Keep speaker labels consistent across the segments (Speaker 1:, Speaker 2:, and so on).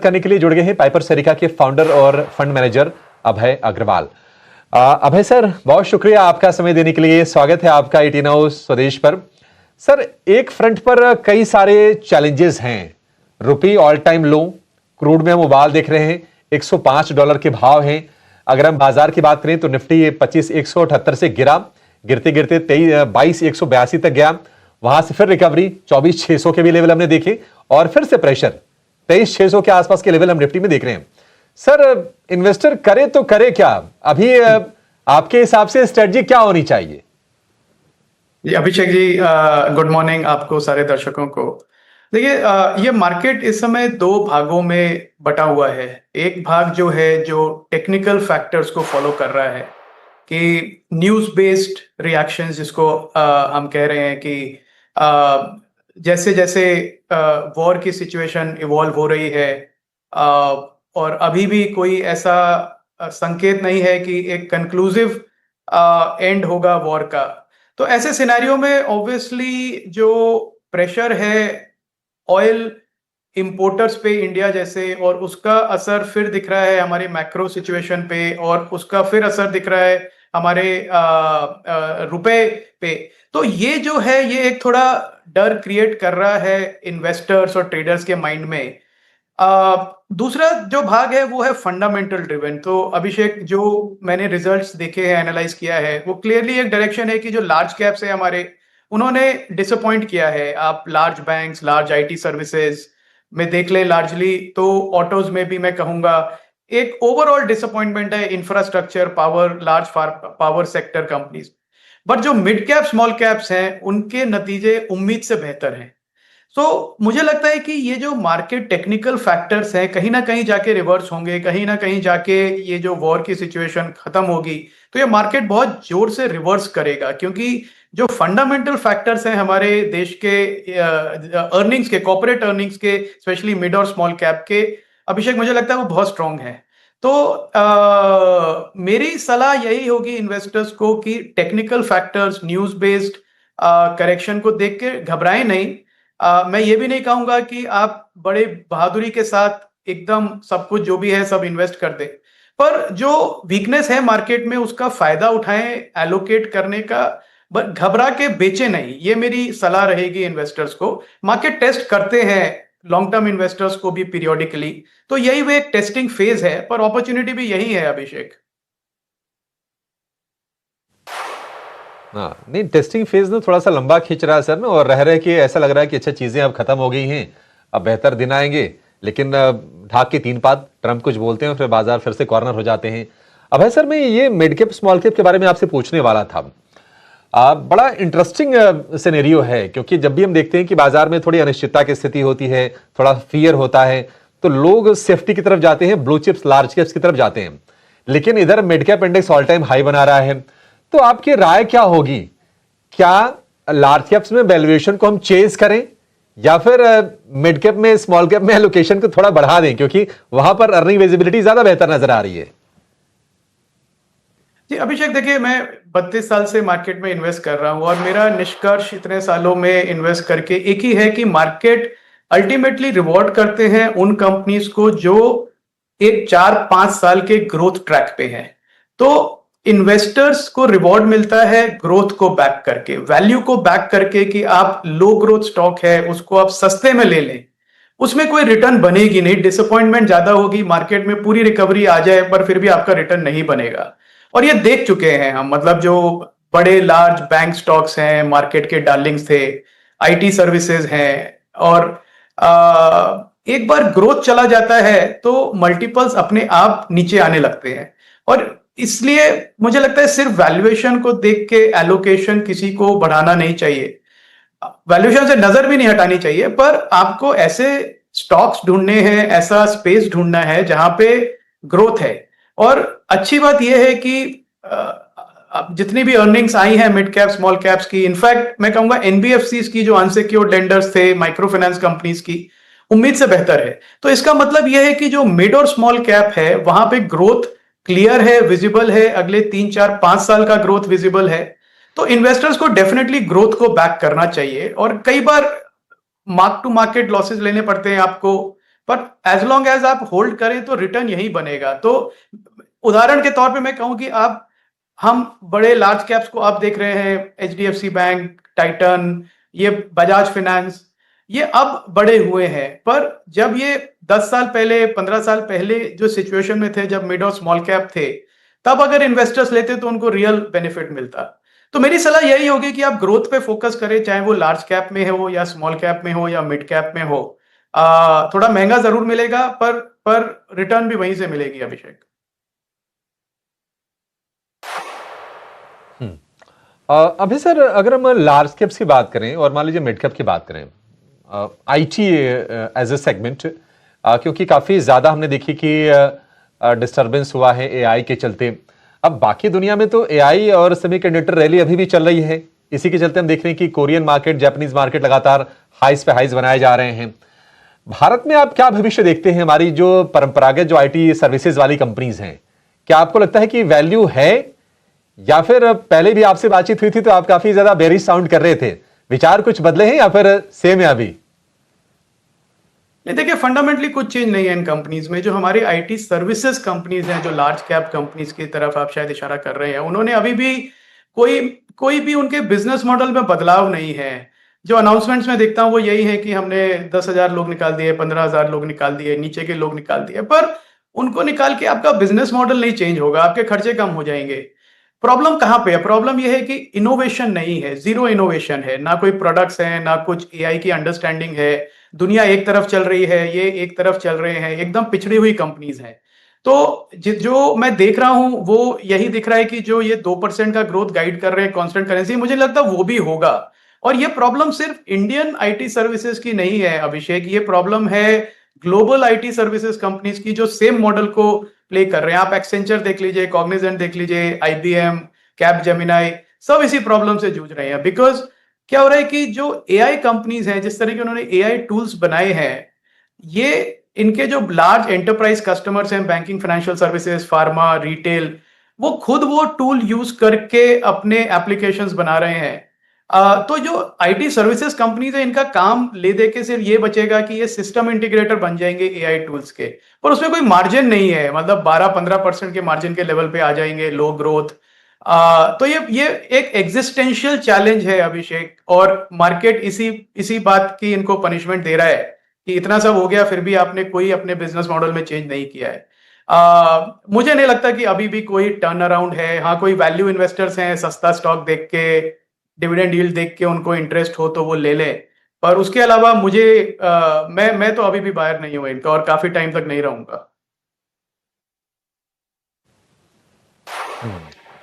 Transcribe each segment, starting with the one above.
Speaker 1: करने के लिए जुड़ गए हैं पाइपर सरिता के फाउंडर और फंड मैनेजर अभय अग्रवाल। अभय सर, बहुत शुक्रिया आपका समय देने के लिए। स्वागत है आपका 18 हाउस स्वदेश पर। सर, एक फ्रंट पर कई सारे चैलेंजेस हैं। रुपये ऑल टाइम लो, क्रूड में हम उबाल देख रहे हैं, $105 के भाव हैं। अगर हम बाजार की बात करें तो निफ्टी 25,178 से गिरते गिरते 22,182 तक गया। वहां से फिर रिकवरी 24,600 के भी लेवल हमने देखे और फिर से प्रेशर 23,600 के आसपास के लेवल हम निफ्टी में देख रहे हैं। सर, इन्वेस्टर करे तो करे क्या? अभी आपके हिसाब से स्ट्रेटजी क्या होनी चाहिए?
Speaker 2: जी अभिषेक जी, गुड मॉर्निंग आपको, सारे दर्शकों को। देखिए, ये मार्केट इस समय दो भागों में बटा हुआ है। एक भाग जो है जो टेक्निकल फैक्टर्स को फॉलो कर रहा है कि न्यूज बेस्ड रिएक्शंस, जिसको हम कह रहे हैं कि जैसे जैसे वॉर की सिचुएशन इवॉल्व हो रही है और अभी भी कोई ऐसा संकेत नहीं है कि एक कंक्लूसिव एंड होगा वॉर का, तो ऐसे सिनेरियो में ऑब्वियसली जो प्रेशर है ऑयल इंपोर्टर्स पे इंडिया जैसे, और उसका असर फिर दिख रहा है हमारे मैक्रो सिचुएशन पे, और उसका फिर असर दिख रहा है हमारे रुपए पे। तो ये जो है ये एक थोड़ा डर क्रिएट कर रहा है इन्वेस्टर्स और ट्रेडर्स के माइंड में। दूसरा जो भाग है वो है फंडामेंटल ड्रिवन। तो अभिषेक, जो मैंने रिजल्ट्स देखे हैं, एनालाइज किया है, वो क्लियरली एक डायरेक्शन है कि जो लार्ज कैप्स है हमारे, उन्होंने डिसअपॉइंट किया है। आप large banks, large IT services में देख लें लार्जली, तो ऑटोज में भी मैं कहूंगा एक ओवरऑल डिसअपॉइंटमेंट है। Infrastructure, power, large power sector companies. But जो मिड कैप स्मॉल कैप्स हैं उनके नतीजे उम्मीद से बेहतर हैं। तो मुझे लगता है कि ये जो मार्केट टेक्निकल फैक्टर्स हैं कहीं ना कहीं जाके रिवर्स होंगे, कहीं ना कहीं जाके ये जो वॉर की सिचुएशन खत्म होगी तो ये मार्केट बहुत जोर से रिवर्स करेगा, क्योंकि जो फंडामेंटल फैक्टर्स हैं हमारे देश के अर्निंग्स के, कॉर्पोरेट अर्निंग्स के, स्पेशली मिड और स्मॉल कैप के, अभिषेक, मुझे लगता है वो बहुत स्ट्रांग है। तो मेरी सलाह यही होगी इन्वेस्टर्स को कि technical factors, news based correction को देख के घबराएं नहीं। मैं ये भी नहीं कहूंगा कि आप बड़े बहादुरी के साथ एकदम सब कुछ जो भी है सब इन्वेस्ट कर दे, पर जो वीकनेस है मार्केट में उसका फायदा उठाएं एलोकेट करने का, बट घबरा के बेचे नहीं। ये मेरी सलाह रहेगी इन्वेस्टर्स को। मार्केट टेस्ट करते हैं लॉन्ग टर्म इन्वेस्टर्स को भी पीरियोडिकली, तो यही वो एक टेस्टिंग फेज है, पर अपॉर्चुनिटी भी यही है अभिषेक।
Speaker 1: हाँ, नहीं, टेस्टिंग फेज में थोड़ा सा लंबा खींच रहा है सर में, और रह रहे कि ऐसा लग रहा है कि अच्छा चीजें अब खत्म हो गई हैं, अब बेहतर दिन आएंगे। लेकिन ढाक के तीन पात ट्रंप कुछ बोलते हैं और फिर बाजार फिर से कॉर्नर हो जाते हैं। अब है सर, मैं ये मिड कैप स्मॉल कैप के बारे में आपसे पूछने वाला था। बड़ा इंटरेस्टिंग सिनेरियो है, क्योंकि जब भी हम देखते हैं कि बाजार में थोड़ी अनिश्चितता की स्थिति होती है, थोड़ा फियर होता है, तो लोग सेफ्टी की तरफ जाते हैं, ब्लू चिप्स, लार्ज कैप्स की तरफ जाते हैं। लेकिन इधर mid cap index all time high बना रहा है। तो आपकी राय क्या होगी? क्या लार्ज कैप्स में वैल्यूएशन को हम चेज करें या फिर मिड कैप में, स्मॉल कैप में एलोकेशन को थोड़ा बढ़ा दें, क्योंकि वहां पर अर्निंग विजिबिलिटी ज्यादा बेहतर नजर आ रही है?
Speaker 2: जी अभिषेक, देखिए, मैं 32 साल से मार्केट में इन्वेस्ट कर रहा हूं और मेरा निष्कर्ष इतने सालों में इन्वेस्ट करके एक ही है कि मार्केट अल्टीमेटली रिवॉर्ड करते हैं उन कंपनीज को जो एक 4-5 साल के ग्रोथ ट्रैक पे है। तो इन्वेस्टर्स को रिवॉर्ड मिलता है ग्रोथ को बैक करके, वैल्यू को बैक करके, कि आप लो ग्रोथ स्टॉक है उसको आप सस्ते में ले लें, उसमें कोई रिटर्न बनेगी नहीं, डिसअपॉइंटमेंट ज्यादा होगी, मार्केट में पूरी रिकवरी आ जाए पर फिर भी आपका रिटर्न नहीं बनेगा। और ये देख चुके हैं हम, मतलब जो बड़े लार्ज बैंक स्टॉक्स हैं, मार्केट के डार्लिंग्स थे, आईटी सर्विसेज हैं, और एक बार ग्रोथ चला जाता है तो मल्टीपल्स अपने आप नीचे आने लगते हैं। और इसलिए मुझे लगता है सिर्फ वैल्यूएशन को देख के एलोकेशन किसी को बढ़ाना नहीं चाहिए, वैल्यूएशन से नजर भी नहीं हटानी चाहिए, पर आपको ऐसे स्टॉक्स ढूंढने हैं, ऐसा स्पेस ढूंढना है जहां पे ग्रोथ है। और अच्छी बात यह है कि जितनी भी अर्निंग्स आई हैं मिड कैप स्मॉल कैप्स की, इनफैक्ट मैं कहूंगा एनबीएफसीज की, जो अनसिक्योर्ड लेंडर्स थे, माइक्रो फाइनेंस कंपनीज की, उम्मीद से बेहतर है। तो इसका मतलब यह है कि जो मिड और स्मॉल कैप है वहां पे ग्रोथ क्लियर है, विजिबल है, अगले 3-4-5 साल का ग्रोथ विजिबल है। तो इन्वेस्टर्स को डेफिनेटली ग्रोथ को बैक करना चाहिए। और कई बार मार्क टू मार्केट लॉसेस लेने पड़ते हैं आपको, पर एज लॉन्ग एज आप होल्ड करें तो रिटर्न यही बनेगा। तो उदाहरण के तौर पे मैं कहूं कि आप हम बड़े लार्ज कैप्स को आप देख रहे हैं, एचडीएफसी बैंक, टाइटन, ये बजाज फाइनेंस, ये अब बड़े हुए हैं। पर जब ये 10 साल पहले, 15 साल पहले जो सिचुएशन में थे, जब मिड और स्मॉल कैप थे, तब अगर इन्वेस्टर्स लेते तो उनको रियल बेनिफिट मिलता। तो मेरी सलाह यही होगी कि आप ग्रोथ पे फोकस करें, चाहे वो लार्ज कैप में हो या स्मॉल कैप में हो या मिड कैप में हो। थोड़ा महंगा जरूर मिलेगा, पर रिटर्न भी वहीं से मिलेगी, अभिषेक।
Speaker 1: हम्म। अभी सर अगर हम लार्ज कैप्स की बात करें और मान लीजिए मिड कैप की बात करें, आईटी एज ए सेगमेंट, क्योंकि काफी ज्यादा हमने देखी कि डिस्टरबेंस हुआ है एआई के चलते। अब बाकी दुनिया में तो एआई और सेमीकंडक्टर रैली अभी भी चल रही है। इसी के चलते हम देख रहे हैं कि कोरियन मार्केट, जापानीज मार्केट लगातार हाइस पे हाइस बनाए जा रहे हैं। भारत में आप क्या भविष्य देखते हैं? हमारी जो परंपरागत जो आईटी सर्विसेज वाली कंपनीज हैं, क्या आपको लगता है कि वैल्यू है, या फिर पहले भी आपसे बातचीत हुई थी तो आप काफी ज्यादा बेरिश साउंड कर रहे थे, विचार कुछ बदले हैं या फिर सेम है अभी?
Speaker 2: नहीं, देखिए, फंडामेंटली कुछ चेंज नहीं है इन कंपनीज में। जो हमारी आईटी सर्विसेज कंपनीज हैं, जो लार्ज कैप कंपनीज की तरफ आप शायद इशारा कर रहे हैं, उन्होंने अभी भी कोई कोई भी उनके बिजनेस मॉडल में बदलाव नहीं है। जो अनाउंसमेंट्स में देखता हूँ वो यही है कि हमने 10,000 लोग निकाल दिए, 15,000 लोग निकाल दिए, नीचे के लोग निकाल दिए। पर उनको निकाल के आपका बिजनेस मॉडल नहीं चेंज होगा, आपके खर्चे कम हो जाएंगे। प्रॉब्लम कहाँ पे है? प्रॉब्लम ये है कि इनोवेशन नहीं है, जीरो इनोवेशन है। ना कोई प्रोडक्ट्स हैं, ना कुछ एआई की अंडरस्टैंडिंग है। दुनिया एक तरफ चल रही है, ये एक तरफ चल रहे हैं, एकदम पिछड़ी हुई कंपनीज हैं। तो जो मैं देख रहा हूं वो यही दिख रहा है कि जो ये 2% का ग्रोथ गाइड कर रहे हैं कांस्टेंट करेंसी, मुझे लगता है वो भी होगा। और ये प्रॉब्लम सिर्फ इंडियन आईटी सर्विसेज की नहीं है, अभिषेक। ये प्रॉब्लम है ग्लोबल आईटी सर्विसेज कंपनीज की, जो सेम मॉडल को प्ले कर रहे हैं। आप एक्सेंचर देख लीजिए, कॉग्निजेंट देख लीजिए, आईबीएम, कैप जेमिनाई, सब इसी प्रॉब्लम से जूझ रहे हैं। बिकॉज क्या हो रहा है कि जो एआई कंपनीज हैं, जिस तरह के उन्होंने एआई टूल्स बनाए हैं, ये इनके जो लार्ज एंटरप्राइज कस्टमर्स हैं, banking, financial services, pharma, retail, वो खुद वो टूल यूज करके अपने एप्लीकेशंस बना रहे हैं। तो जो आईटी सर्विसेज कंपनीज है, इनका काम ले दे के सिर्फ ये बचेगा कि ये सिस्टम इंटीग्रेटर बन जाएंगे एआई टूल्स के, पर उसमें कोई मार्जिन नहीं है। मतलब 12-15% के मार्जिन के लेवल पे आ जाएंगे, लो ग्रोथ। तो ये एक एग्जिस्टेंशियल चैलेंज है, अभिषेक। और मार्केट इसी इसी बात की इनको पनिशमेंट दे रहा है कि इतना सब हो गया, फिर भी आपने कोई अपने बिजनेस मॉडल में चेंज नहीं किया है। मुझे नहीं लगता कि अभी भी कोई टर्न अराउंड है। हाँ, कोई वैल्यू इन्वेस्टर्स हैं, सस्ता स्टॉक देख के, डिविडेंड यील्ड देख के उनको इंटरेस्ट हो तो वो ले लें। पर उसके अलावा मुझे मैं तो अभी भी बायर नहीं हूं इनका, और काफी टाइम तक नहीं रहूंगा।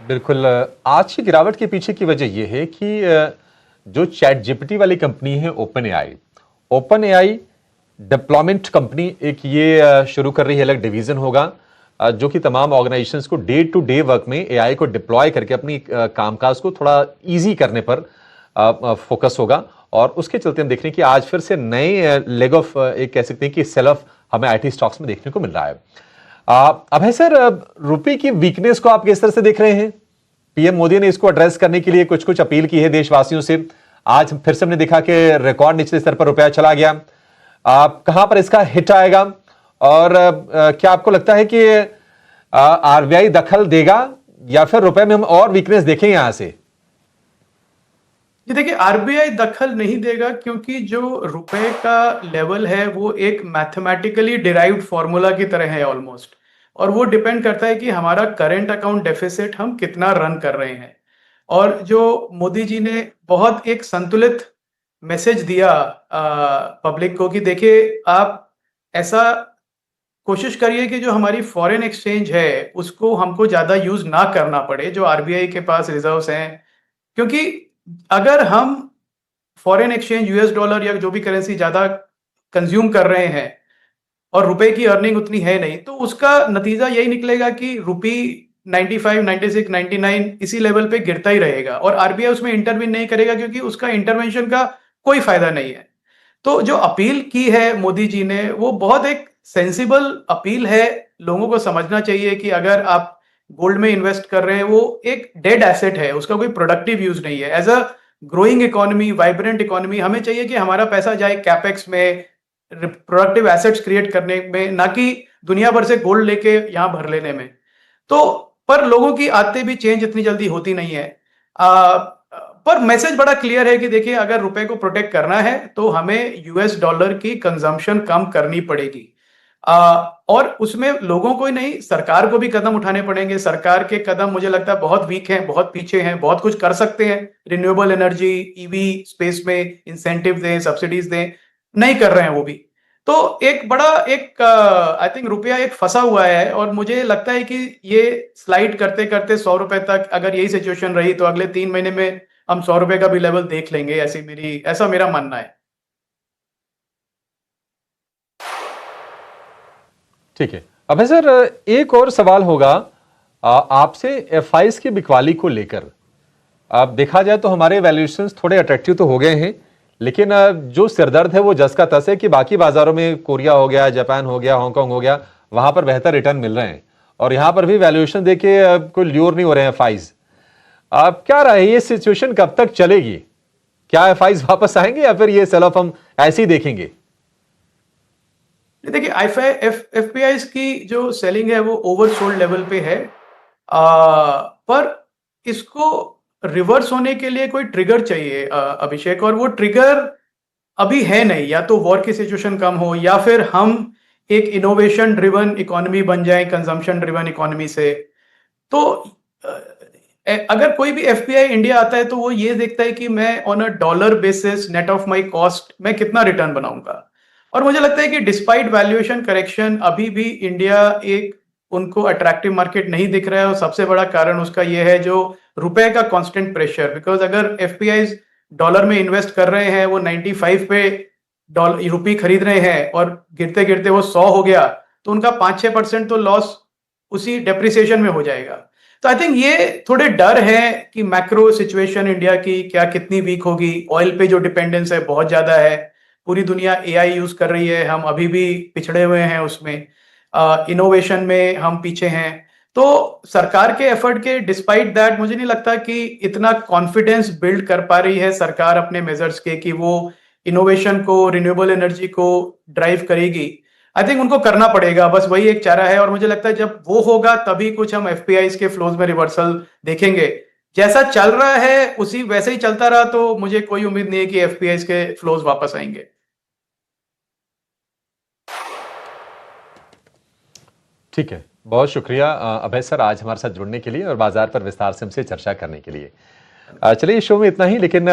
Speaker 1: बिल्कुल। आज की गिरावट के पीछे की वजह यह है कि जो चैट जीपीटी वाली कंपनी है, ओपन एआई डिप्लॉयमेंट कंपनी एक ये शुरू कर रही है, अलग डिवीजन होगा जो कि तमाम ऑर्गेनाइजेशंस को डे टू डे वर्क में एआई को डिप्लॉय करके अपनी कामकाज को थोड़ा इजी करने पर फोकस होगा। और उसके चलते हम देख रहे हैं कि आज फिर से नए लेग ऑफ एक कह सकते हैं कि सेल ऑफ हमें आईटी स्टॉक्स में देखने को मिल रहा है। अभय सर, रुपये की वीकनेस को आप किस तरह से देख रहे हैं? पीएम मोदी ने इसको एड्रेस करने के लिए कुछ कुछ अपील की है देशवासियों से। आज फिर से हमने देखा कि रिकॉर्ड निचले स्तर पर रुपया चला गया। कहां पर इसका हिट आएगा, और क्या आपको लगता है कि आरबीआई दखल देगा या फिर रुपए में हम और वीकनेस देखें यहां से?
Speaker 2: जी, देखिए, आरबीआई दखल नहीं देगा, क्योंकि जो रुपए का लेवल है वो एक मैथमेटिकली डिराइव्ड फॉर्मूला की तरह है ऑलमोस्ट। और वो डिपेंड करता है कि हमारा करंट अकाउंट डेफिसिट हम कितना रन कर रहे हैं। और जो मोदी जी ने बहुत एक संतुलित मैसेज दिया पब्लिक को कि देखिए, आप ऐसा कोशिश करिए कि जो हमारी फॉरेन एक्सचेंज है उसको हमको ज्यादा यूज ना करना पड़े, जो आरबीआई के पास रिजर्व्स हैं। क्योंकि अगर हम फॉरेन एक्सचेंज, यूएस डॉलर या जो भी करेंसी ज्यादा कंज्यूम कर रहे हैं और रुपए की अर्निंग उतनी है नहीं, तो उसका नतीजा यही निकलेगा कि रुपी 95, 96, 99 इसी लेवल पे गिरता ही रहेगा, और आरबीआई उसमें इंटरवीन नहीं करेगा, क्योंकि उसका इंटरवेंशन का कोई फायदा नहीं है। तो जो अपील की है मोदी जी ने, वो बहुत एक सेंसिबल अपील है। लोगों को समझना चाहिए कि अगर आप गोल्ड में इन्वेस्ट कर रहे हैं, वो एक डेड एसेट है, उसका कोई प्रोडक्टिव यूज नहीं है। As a growing economy, vibrant economy, हमें चाहिए कि हमारा पैसा जाए कैपेक्स में, प्रोडक्टिव एसेट्स क्रिएट करने में, ना कि दुनिया भर से गोल्ड लेके यहाँ भर लेने में। तो पर लोगों की आदतें भी चेंज इतनी जल्दी होती नहीं है। पर मैसेज बड़ा क्लियर है कि देखिए, अगर रुपए को प्रोटेक्ट करना है तो हमें यूएस डॉलर की कंजम्पशन कम करनी पड़ेगी। और उसमें लोगों को ही नहीं, सरकार को भी कदम उठाने पड़ेंगे। सरकार के कदम मुझे लगता है बहुत वीक हैं, बहुत पीछे हैं। बहुत कुछ कर सकते हैं, रिन्यूएबल एनर्जी, ईवी स्पेस में इंसेंटिव दें, सब्सिडीज दें, नहीं कर रहे हैं वो भी। तो एक बड़ा एक आई थिंक रुपया एक फंसा हुआ है, और मुझे लगता है कि ये स्लाइड करते करते 100 रुपए तक अगर यही सिचुएशन रही तो अगले 3 महीने में हम 100 रुपए का भी लेवल देख लेंगे, ऐसा मेरा मानना है।
Speaker 1: ठीक है। अब है सर, एक और सवाल होगा आपसे एफआईज की बिकवाली को लेकर। अब देखा जाए तो हमारे वैल्यूएशंस थोड़े अट्रैक्टिव तो हो गए हैं, लेकिन जो सिरदर्द है वो जस का तस है कि बाकी बाजारों में कोरिया हो गया, जापान हो गया, हांगकांग हो गया, वहां पर बेहतर रिटर्न मिल रहे हैं और यहां पर भी वैल्यूएशन देके कोई ल्योर नहीं हो रहे हैं एफआईज। अब क्या रहा है, ये सिचुएशन कब तक चलेगी? क्या एफआईज वापस आएंगे या फिर ये सेल ऑफ हम ऐसे ही देखेंगे?
Speaker 2: देखिए, एफपीआई की जो सेलिंग है वो ओवरसोल्ड लेवल पे है। पर इसको रिवर्स होने के लिए कोई ट्रिगर चाहिए अभिषेक, और वो ट्रिगर अभी है नहीं। या तो वॉर की सिचुएशन कम हो, या फिर हम एक इनोवेशन ड्रिवन इकोनॉमी बन जाए कंजम्पशन ड्रिवन इकोनॉमी से। तो अगर कोई भी एफपीआई इंडिया आता है तो वो ये देखता है कि मैं on a dollar basis net of my cost मैं कितना रिटर्न बनाऊंगा। और मुझे लगता है कि डिस्पाइट वैल्यूएशन करेक्शन अभी भी इंडिया एक उनको अट्रैक्टिव मार्केट नहीं दिख रहा है, और सबसे बड़ा कारण उसका ये है जो रुपए का कांस्टेंट प्रेशर। बिकॉज अगर एफपीआई डॉलर में इन्वेस्ट कर रहे हैं, वो 95 पे डॉलर रुपी खरीद रहे हैं, और गिरते गिरते वो 100 हो गया, तो उनका 5-6% तो लॉस उसी डेप्रिसिएशन में हो जाएगा। तो आई थिंक ये थोड़े डर है कि मैक्रो सिचुएशन इंडिया की क्या कितनी वीक होगी। ऑयल पे जो डिपेंडेंस है बहुत ज्यादा है, पूरी दुनिया एआई यूज कर रही है, हम अभी भी पिछड़े हुए हैं उसमें। इनोवेशन में हम पीछे हैं। तो सरकार के एफर्ट के डिस्पाइट दैट मुझे नहीं लगता कि इतना कॉन्फिडेंस बिल्ड कर पा रही है सरकार अपने मेजर्स के, कि वो इनोवेशन को, रिन्यूएबल एनर्जी को ड्राइव करेगी। आई थिंक उनको करना पड़ेगा, बस वही एक चारा है। और मुझे लगता है जब वो होगा तभी कुछ हम एफपीआई के फ्लोज में रिवर्सल देखेंगे। जैसा चल रहा है उसी वैसे ही चलता रहा तो मुझे कोई उम्मीद नहीं है कि एफपीआई के फ्लोज वापस आएंगे।
Speaker 1: ठीक है, बहुत शुक्रिया अभय सर आज हमारे साथ जुड़ने के लिए और बाजार पर विस्तार से हमसे चर्चा करने के लिए। चलिए, इस शो में इतना ही, लेकिन